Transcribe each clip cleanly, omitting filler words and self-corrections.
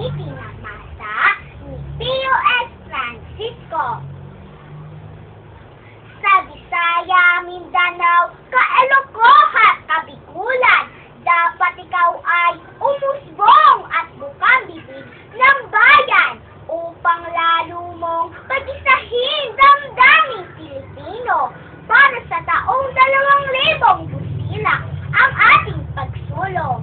ipinamasa ni Pio S. Francisco. Sa Bisaya, Mindanao, Kailocohan, Kabikulan, dapat ikaw ay umusbong at bukang bibig ng bayan upang lalo mong pag-isahin damdaming Pilipino para sa taong 2000 ang ating pagsulong.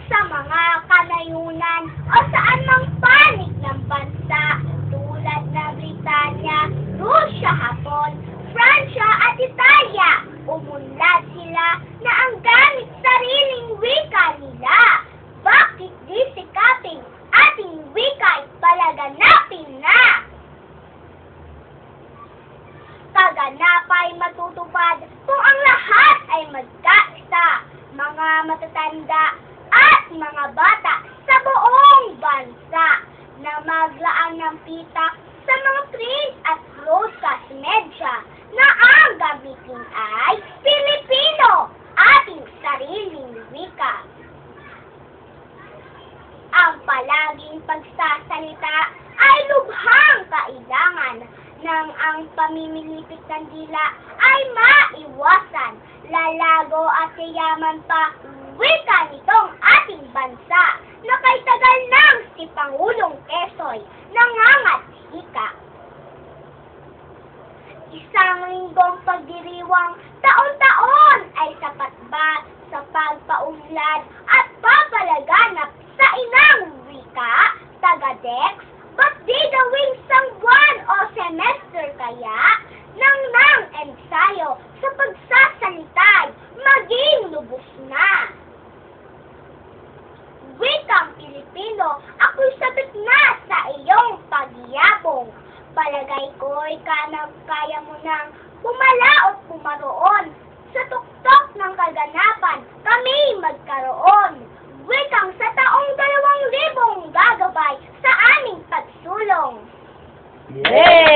Sa mga kanayunan o saan mang panig ng bansa tulad na Britanya, Rusya, Hapon, Pransya at Italia, umunlad sila na ang gamit sariling wika nila. Bakit di sikapin ating wika'y palaganapin na? Kaganapay matutupad kung ang lahat ay magkaisa, mga matatanda at mga bata sa buong bansa na maglaan ng pitak sa mga print at broadcast media na ang gamitin ay Pilipino, ating sariling wika. Ang palaging pagsasalita ay lubhang kailangan nang ang pamimilipit ng dila ay maiwasan. Lalago at yayaman pa wika nitong ating bansa na kay tagal nang si Pangulong Quezon nangangathika. Isang linggong pagdiriwang taon-taon ay sapat ba sa pagpaunlad at papalaganap sa inang wika, taga-Dex? Ba't di gawing sangbuan o semester kaya nang ensayo sa pagsasalitay maging lubos na? Wikang Pilipino, ako'y sabik na sa iyong pagyabong. Palagay ko'y kaya mo nang pumalaot pumaroon sa tuktok ng kaganapan kami magkaroon. Wikang sa taong 2000 gagabay sa aming pagsulong. Yay!